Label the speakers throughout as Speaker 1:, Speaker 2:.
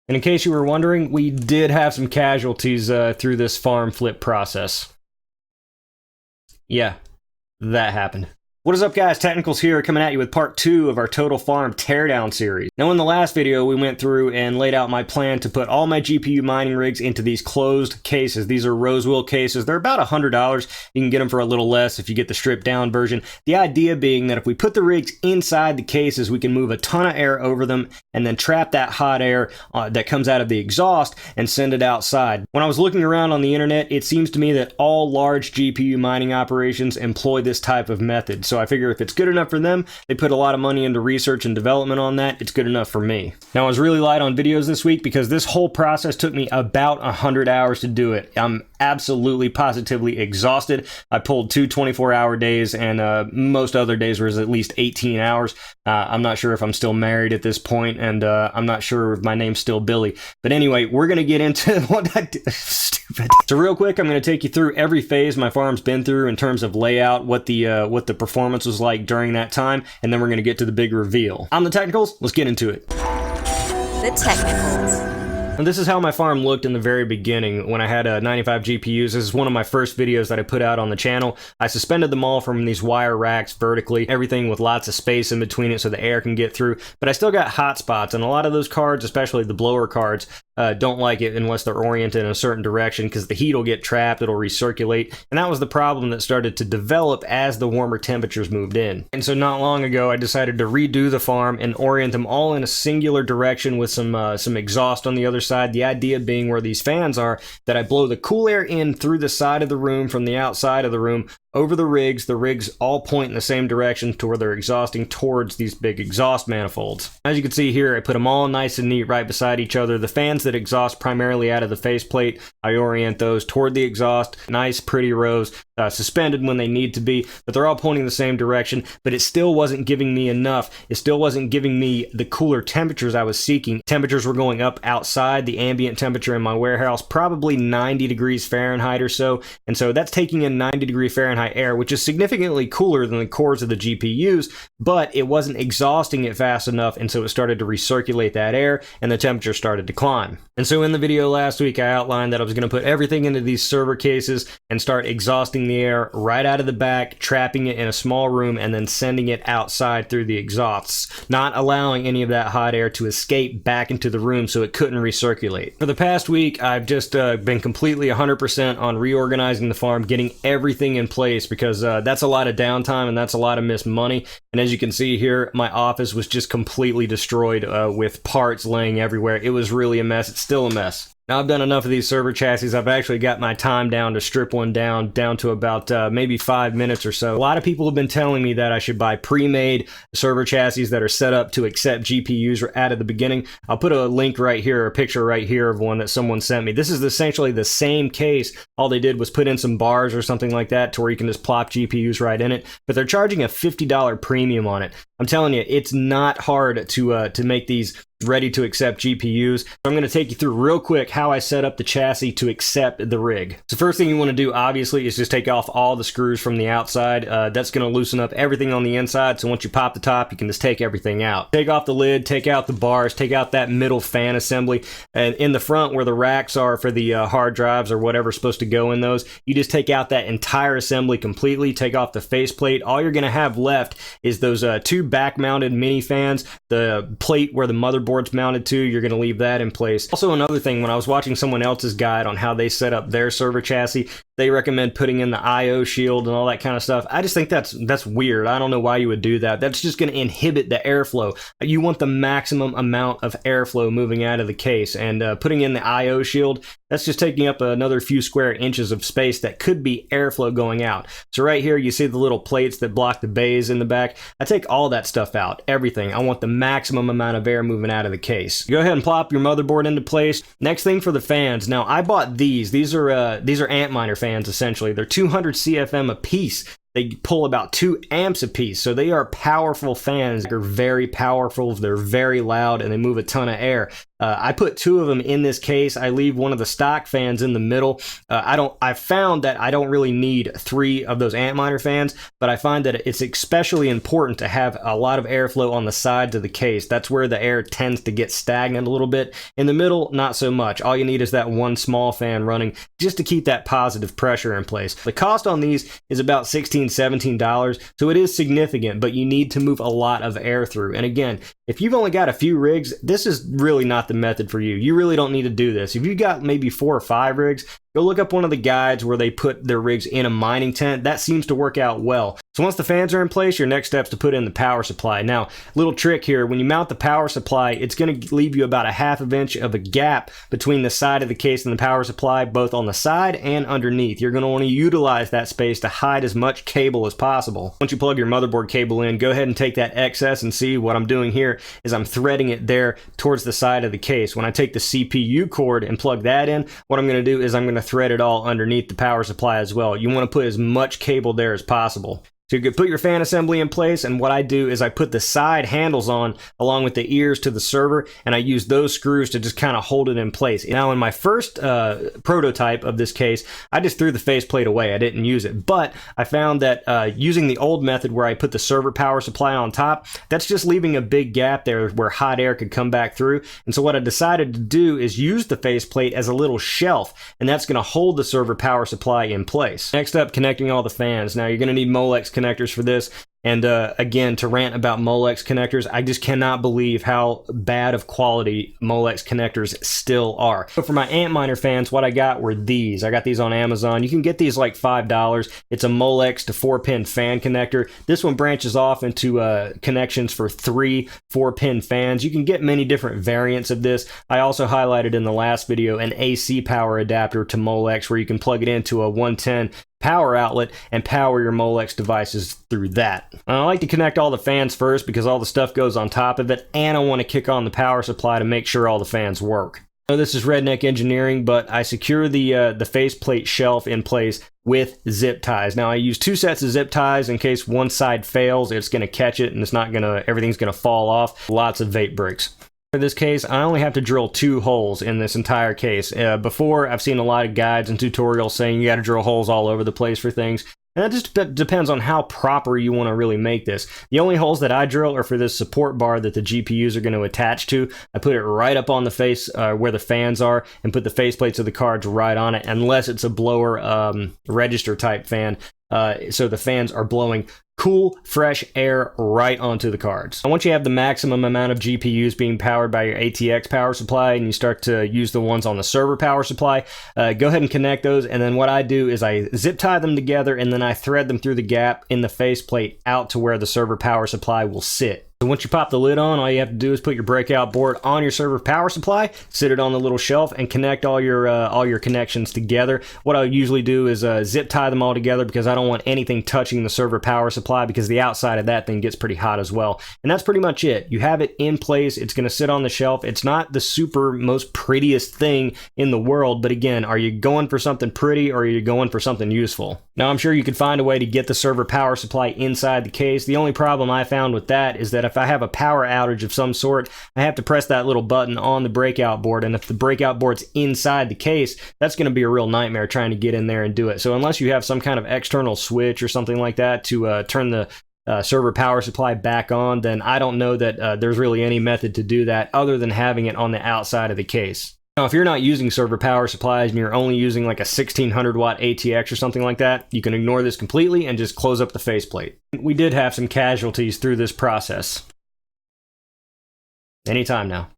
Speaker 1: And in case you were wondering, we did have some casualties through this farm flip process. Yeah, that happened. What is up, guys? Technicals here, coming at you with part 2 of our Total Farm Teardown series. Now, in the last video, we went through and laid out my plan to put all my GPU mining rigs into these closed cases. These are Rosewell cases. They're about $100. You can get them for a little less if you get the stripped down version. The idea being that if we put the rigs inside the cases, we can move a ton of air over them and then trap that hot air that comes out of the exhaust and send it outside. When I was looking around on the internet, it seems to me that all large GPU mining operations employ this type of method. So I figure if it's good enough for them, they put a lot of money into research and development on that, it's good enough for me. Now, I was really light on videos this week because this whole process took me about 100 hours to do it. I'm absolutely positively exhausted. I pulled 2 24-hour days, and most other days was at least 18 hours. I'm not sure if I'm still married at this point, and I'm not sure if my name's still Billy. But anyway, we're going to get into what I did. Stupid. So real quick, I'm going to take you through every phase my farm's been through in terms of layout, what the performance was like during that time, and then we're going to get to the big reveal. On the technicals, let's get into it.
Speaker 2: The technicals.
Speaker 1: And this is how my farm looked in the very beginning when I had 95 GPUs. This is one of my first videos that I put out on the channel. I suspended them all from these wire racks vertically, everything with lots of space in between it so the air can get through. But I still got hot spots, and a lot of those cards, especially the blower cards, don't like it unless they're oriented in a certain direction because the heat will get trapped, it'll recirculate. And that was the problem that started to develop as the warmer temperatures moved in. And so not long ago, I decided to redo the farm and orient them all in a singular direction with some exhaust on the other side. The idea being where these fans are, that I blow the cool air in through the side of the room from the outside of the room over the rigs all point in the same direction to where they're exhausting towards these big exhaust manifolds. As you can see here, I put them all nice and neat right beside each other. The fans that exhaust primarily out of the faceplate, I orient those toward the exhaust. Nice, pretty rows, suspended when they need to be, but they're all pointing the same direction, but it still wasn't giving me enough. It still wasn't giving me the cooler temperatures I was seeking. Temperatures were going up outside, the ambient temperature in my warehouse, probably 90 degrees Fahrenheit or so, and so that's taking in 90 degree Fahrenheit air, which is significantly cooler than the cores of the GPUs, but it wasn't exhausting it fast enough, and so it started to recirculate that air, and the temperature started to climb. And so in the video last week, I outlined that I was going to put everything into these server cases and start exhausting the air right out of the back, trapping it in a small room, and then sending it outside through the exhausts, not allowing any of that hot air to escape back into the room so it couldn't recirculate. For the past week, I've just been completely 100% on reorganizing the farm, getting everything in place, because that's a lot of downtime and that's a lot of missed money. And as you can see here, my office was just completely destroyed with parts laying everywhere. It was really a mess. It's still a mess. Now, I've done enough of these server chassis. I've actually got my time down to strip one down to about maybe 5 minutes or so. A lot of people have been telling me that I should buy pre-made server chassis that are set up to accept GPUs out of the beginning. I'll put a link right here, a picture right here of one that someone sent me. This is essentially the same case. All they did was put in some bars or something like that to where you can just plop GPUs right in it, but they're charging a $50 premium on it. I'm telling you, it's not hard to make these ready to accept GPUs. I'm going to take you through real quick how I set up the chassis to accept the rig. So first thing you want to do, obviously, is just take off all the screws from the outside. That's going to loosen up everything on the inside, so once you pop the top, you can just take everything out. Take off the lid, take out the bars, take out that middle fan assembly, and in the front where the racks are for the hard drives or whatever's supposed to go in those, you just take out that entire assembly completely, take off the faceplate. All you're going to have left is those 2 back-mounted mini fans, the plate where the motherboard's mounted to, you're going to leave that in place. Also, another thing, when I was watching someone else's guide on how they set up their server chassis, they recommend putting in the IO shield and all that kind of stuff. I just think that's weird. I don't know why you would do that. That's just going to inhibit the airflow. You want the maximum amount of airflow moving out of the case, and putting in the IO shield, that's just taking up another few square inches of space that could be airflow going out. So right here, you see the little plates that block the bays in the back. I take all that stuff out, everything. I want the maximum amount of air moving out of the case. Go ahead and plop your motherboard into place. Next thing for the fans. Now, I bought these. These are Antminer fans, essentially. They're 200 CFM a piece. They pull about 2 amps a piece, so they are powerful fans. They're very powerful, they're very loud, and they move a ton of air. I put 2 of them in this case. I leave one of the stock fans in the middle. I found that I don't really need 3 of those Antminer fans, but I find that it's especially important to have a lot of airflow on the sides of the case. That's where the air tends to get stagnant a little bit. In the middle, not so much. All you need is that one small fan running just to keep that positive pressure in place. The cost on these is about $16, $17, so it is significant, but you need to move a lot of air through. And again, if you've only got a few rigs, this is really not the method for you. You really don't need to do this. If you've got maybe 4 or 5 rigs, go look up one of the guides where they put their rigs in a mining tent. That seems to work out well. So once the fans are in place, your next step is to put in the power supply. Now, little trick here, when you mount the power supply, it's going to leave you about a 1/2 inch of a gap between the side of the case and the power supply, both on the side and underneath. You're going to want to utilize that space to hide as much cable as possible. Once you plug your motherboard cable in, go ahead and take that excess, and see what I'm doing here is I'm threading it there towards the side of the case. When I take the CPU cord and plug that in, what I'm going to do is I'm going to thread it all underneath the power supply as well. You want to put as much cable there as possible. So you could put your fan assembly in place, and what I do is I put the side handles on along with the ears to the server, and I use those screws to just kind of hold it in place. Now in my first prototype of this case, I just threw the faceplate away. I didn't use it, but I found that using the old method where I put the server power supply on top, that's just leaving a big gap there where hot air could come back through. And so what I decided to do is use the faceplate as a little shelf, and that's going to hold the server power supply in place. Next up, connecting all the fans. Now you're going to need Molex connectors for this. And again, to rant about Molex connectors, I just cannot believe how bad of quality Molex connectors still are. But for my Antminer fans, what I got were these. I got these on Amazon. You can get these like $5. It's a Molex to 4-pin fan connector. This one branches off into connections for 3 4-pin fans. You can get many different variants of this. I also highlighted in the last video an AC power adapter to Molex where you can plug it into a 110 power outlet and power your Molex devices through that. I like to connect all the fans first because all the stuff goes on top of it, and I want to kick on the power supply to make sure all the fans work. I know this is redneck engineering, but I secure the faceplate shelf in place with zip ties. Now I use 2 sets of zip ties in case one side fails. It's going to catch it, and it's not going to, everything's going to fall off. Lots of vape bricks. For this case, I only have to drill 2 holes in this entire case. Before, I've seen a lot of guides and tutorials saying you got to drill holes all over the place for things. And that just depends on how proper you want to really make this. The only holes that I drill are for this support bar that the GPUs are going to attach to. I put it right up on the face where the fans are and put the faceplates of the cards right on it, unless it's a blower register type fan. So the fans are blowing cool, fresh air right onto the cards. And once you have the maximum amount of GPUs being powered by your ATX power supply and you start to use the ones on the server power supply, go ahead and connect those. And then what I do is I zip tie them together, and then I thread them through the gap in the faceplate out to where the server power supply will sit. So once you pop the lid on, all you have to do is put your breakout board on your server power supply, sit it on the little shelf, and connect all your connections together. What I usually do is zip tie them all together because I don't want anything touching the server power supply, because the outside of that thing gets pretty hot as well. And that's pretty much it. You have it in place. It's going to sit on the shelf. It's not the super most prettiest thing in the world, but again, are you going for something pretty or are you going for something useful? Now, I'm sure you could find a way to get the server power supply inside the case. The only problem I found with that is that if I have a power outage of some sort, I have to press that little button on the breakout board, and if the breakout board's inside the case, that's going to be a real nightmare trying to get in there and do it. So unless you have some kind of external switch or something like that to turn the server power supply back on, then I don't know that there's really any method to do that other than having it on the outside of the case. Now, if you're not using server power supplies and you're only using like a 1600 watt ATX or something like that, you can ignore this completely and just close up the faceplate. We did have some casualties through this process. Anytime now.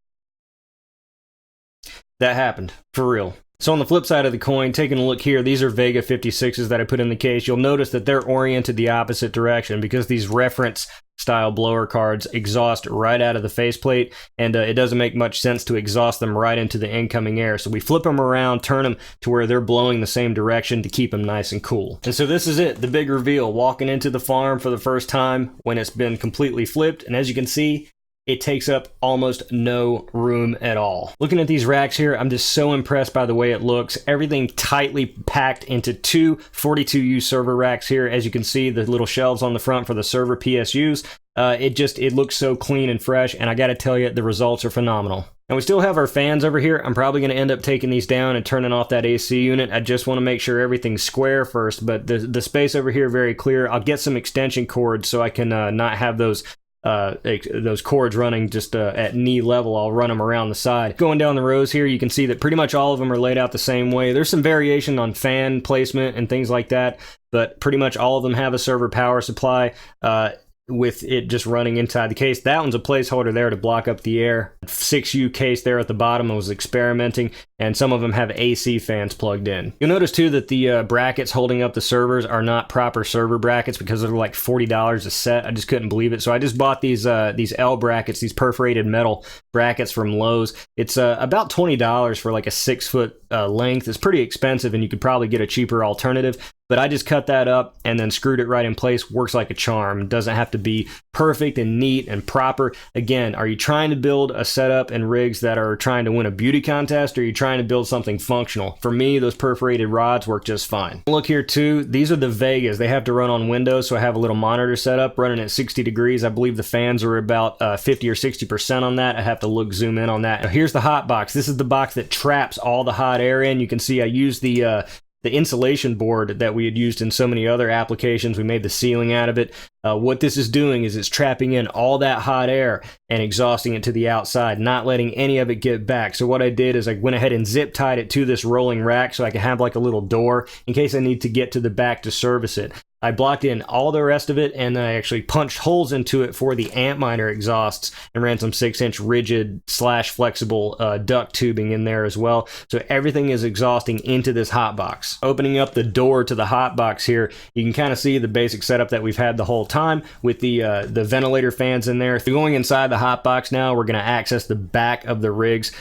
Speaker 1: That happened, for real. So on the flip side of the coin, taking a look here, these are Vega 56s that I put in the case. You'll notice that they're oriented the opposite direction because these reference style blower cards exhaust right out of the faceplate, and it doesn't make much sense to exhaust them right into the incoming air. So we flip them around, turn them to where they're blowing the same direction to keep them nice and cool. And so this is it, the big reveal, walking into the farm for the first time when it's been completely flipped. And as you can see, it takes up almost no room at all. Looking at these racks here, I'm just so impressed by the way it looks. Everything tightly packed into 2 42U server racks here. As you can see, the little shelves on the front for the server PSUs. It looks so clean and fresh, and I gotta tell you, the results are phenomenal. And we still have our fans over here. I'm probably going to end up taking these down and turning off that AC unit. I just want to make sure everything's square first, but the space over here very clear. I'll get some extension cords so I can not have those cords running just at knee level. I'll run them around the side. Going down the rows here, you can see that pretty much all of them are laid out the same way. There's some variation on fan placement and things like that, but pretty much all of them have a server power supply. With it just running inside the case. That one's a placeholder there to block up the air. 6U case there at the bottom. I was experimenting, and some of them have AC fans plugged in. You'll notice too that the brackets holding up the servers are not proper server brackets because they're like $40 a set. I just couldn't believe it. So I just bought these L brackets, these perforated metal brackets from Lowe's. It's about $20 for like a 6-foot length. It's pretty expensive, and you could probably get a cheaper alternative. But I just cut that up and then screwed it right in place. Works like a charm. It doesn't have to be perfect and neat and proper. Again, are you trying to build a setup and rigs that are trying to win a beauty contest, or are you trying to build something functional? For me, those perforated rods work just fine. Look here too, these are the Vegas. They have to run on Windows, so I have a little monitor set up running at 60 degrees. I believe the fans are about 50 or 60% on that. I have to zoom in on that. Now, here's the hot box. This is the box that traps all the hot air in. You can see I used the insulation board that we had used in so many other applications. We made the ceiling out of it. What this is doing is it's trapping in all that hot air and exhausting it to the outside, not letting any of it get back. So what I did is I went ahead and zip tied it to this rolling rack so I can have like a little door in case I need to get to the back to service it. I blocked in all the rest of it, and I actually punched holes into it for the Antminer exhausts and ran some 6-inch rigid / flexible duct tubing in there as well. So everything is exhausting into this hot box. Opening up the door to the hot box here, you can kind of see the basic setup that we've had the whole time with the ventilator fans in there. Going inside the hot box now, we're going to access the back of the rigs.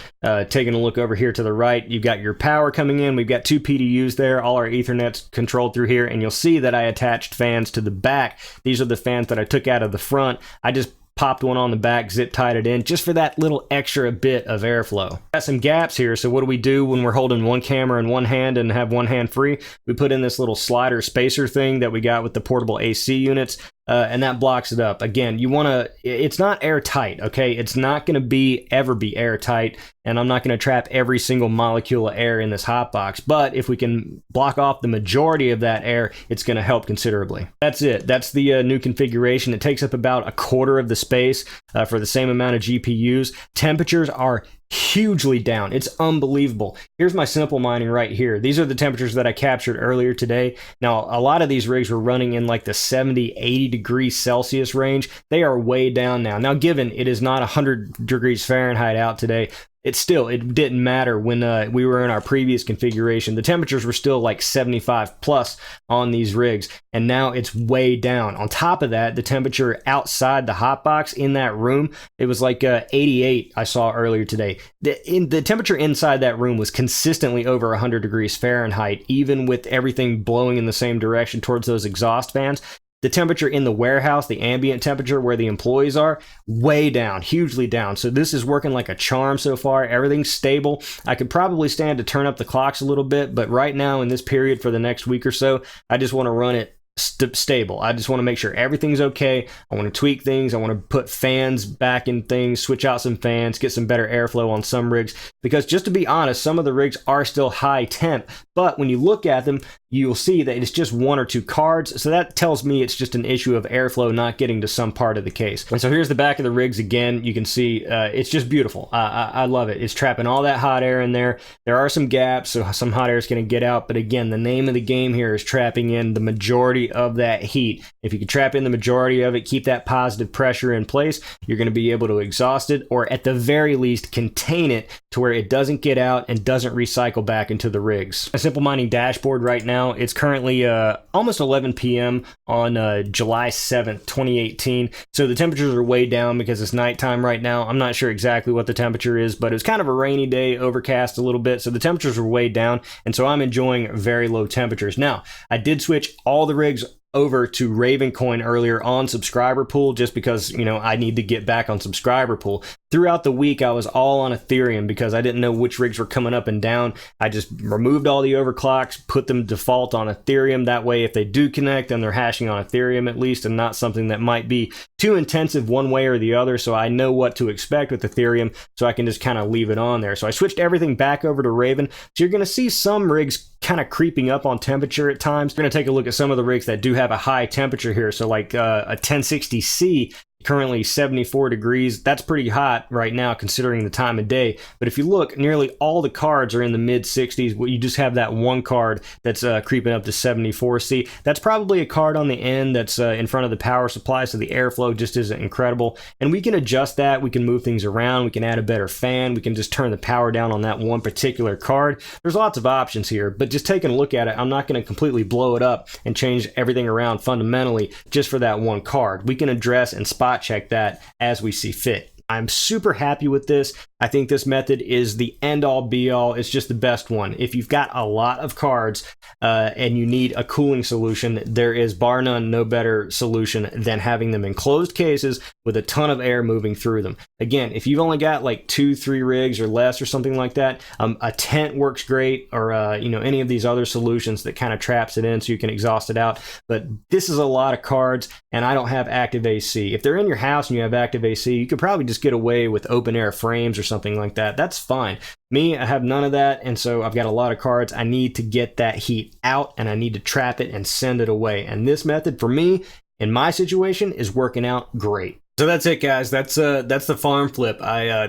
Speaker 1: Taking a look over here to the right, you've got your power coming in. We've got 2 PDUs there. All our Ethernet's controlled through here, and you'll see that I attached fans to the back. These are the fans that I took out of the front. I just popped one on the back, zip tied it in just for that little extra bit of airflow. Got some gaps here, so what do we do when we're holding one camera in one hand and have one hand free? We put in this little slider spacer thing that we got with the portable AC units. And that blocks it up. Again, you want to, it's not airtight, okay? It's not going to ever be airtight, and I'm not going to trap every single molecule of air in this hot box, but if we can block off the majority of that air, it's going to help considerably. That's it. That's the new configuration. It takes up about a quarter of the space for the same amount of GPUs. Temperatures are hugely down. It's unbelievable. Here's my simple mining right here. These are the temperatures that I captured earlier today. Now, a lot of these rigs were running in like the 70, 80 degrees Celsius range. They are way down now. Now, given it is not 100 degrees Fahrenheit out today, it didn't matter when we were in our previous configuration. The temperatures were still like 75 plus on these rigs, and now it's way down. On top of that, the temperature outside the hot box in that room, it was like 88 I saw earlier today. The temperature inside that room was consistently over 100 degrees Fahrenheit, even with everything blowing in the same direction towards those exhaust fans. The temperature in the warehouse, the ambient temperature where the employees are, way down, hugely down. So this is working like a charm so far. Everything's stable. I could probably stand to turn up the clocks a little bit, but right now in this period for the next week or so, I just want to run it stable. I just want to make sure everything's okay. I want to tweak things. I want to put fans back in things, switch out some fans, get some better airflow on some rigs, because just to be honest, some of the rigs are still high temp, but when you look at them, you'll see that it's just 1 or 2 cards. So that tells me it's just an issue of airflow not getting to some part of the case. And so here's the back of the rigs again. You can see it's just beautiful. I love it. It's trapping all that hot air in there. There are some gaps, so some hot air is going to get out. But again, the name of the game here is trapping in the majority of that heat. If you can trap in the majority of it, keep that positive pressure in place, you're going to be able to exhaust it, or at the very least contain it to where it doesn't get out and doesn't recycle back into the rigs. A simple mining dashboard right now. It's currently almost 11 p.m. on July 7th, 2018. So the temperatures are way down because it's nighttime right now. I'm not sure exactly what the temperature is, but it's kind of a rainy day, overcast a little bit. So the temperatures are way down. And so I'm enjoying very low temperatures. Now, I did switch all the rigs over to Raven Coin earlier on Subscriber Pool just because, you know, I need to get back on Subscriber Pool. Throughout the week, I was all on Ethereum because I didn't know which rigs were coming up and down. I just removed all the overclocks, put them default on Ethereum. That way, if they do connect, then they're hashing on Ethereum at least, and not something that might be too intensive one way or the other. So I know what to expect with Ethereum, so I can just kind of leave it on there. So I switched everything back over to Raven. So you're going to see some rigs kind of creeping up on temperature at times. We're going to take a look at some of the rigs that do have a high temperature here. So like a 1060C, currently 74 degrees. That's pretty hot right now considering the time of day. But if you look, nearly all the cards are in the mid 60s. You just have that one card that's creeping up to 74C. That's probably a card on the end that's in front of the power supply, so the airflow just isn't incredible. And we can adjust that. We can move things around. We can add a better fan. We can just turn the power down on that one particular card. There's lots of options here, but just taking a look at it, I'm not going to completely blow it up and change everything around fundamentally just for that one card. We can address and spot check that as we see fit. I'm super happy with this. I think this method is the end-all be-all. It's just the best one. If you've got a lot of cards and you need a cooling solution, there is bar none no better solution than having them in closed cases with a ton of air moving through them. Again, if you've only got like 2-3 rigs or less or something like that, a tent works great, or you know, any of these other solutions that kind of traps it in so you can exhaust it out. But this is a lot of cards, and I don't have active AC. If they're in your house and you have active AC, you could probably just get away with open air frames or something like that. That's fine. Me, I have none of that, and so I've got a lot of cards. I need to get that heat out, and I need to trap it and send it away. And this method, for me, in my situation, is working out great. So that's it, guys. That's the farm flip.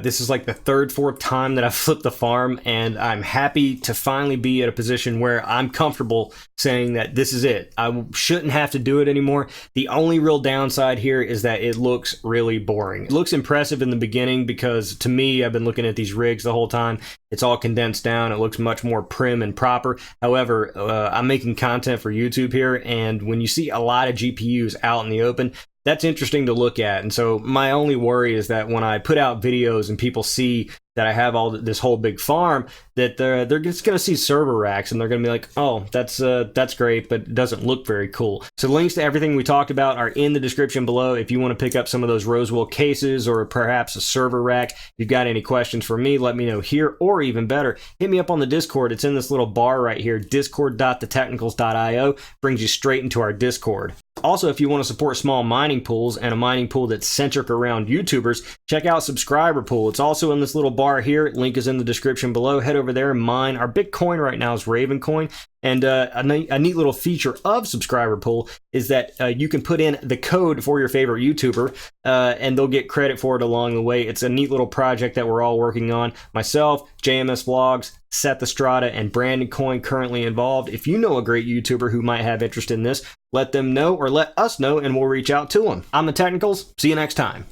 Speaker 1: This is like the third, fourth time that I've flipped the farm, and I'm happy to finally be at a position where I'm comfortable saying that this is it. I shouldn't have to do it anymore. The only real downside here is that it looks really boring. It looks impressive in the beginning because, to me, I've been looking at these rigs the whole time. It's all condensed down. It looks much more prim and proper. However, I'm making content for YouTube here, and when you see a lot of GPUs out in the open, that's interesting to look at. And so my only worry is that when I put out videos and people see that I have all this whole big farm, that they're just going to see server racks and they're going to be like, oh, that's great, but it doesn't look very cool. So links to everything we talked about are in the description below if you want to pick up some of those Rosewell cases or perhaps a server rack. If you've got any questions for me, let me know here, or even better, hit me up on the Discord. It's in this little bar right here, discord.thetechnicals.io, brings you straight into our Discord. Also, if you want to support small mining pools and a mining pool that's centric around YouTubers, check out Subscriber Pool. It's also in this little bar here. Link is in the description below. Head over there and mine. Our big coin right now is Raven Coin. And a neat little feature of Subscriber Pool is that you can put in the code for your favorite YouTuber and they'll get credit for it along the way. It's a neat little project that we're all working on. Myself, JMS Vlogs, Seth Estrada, and Brandon Coin currently involved. If you know a great YouTuber who might have interest in this, let them know or let us know and we'll reach out to them. I'm the Technicals. See you next time.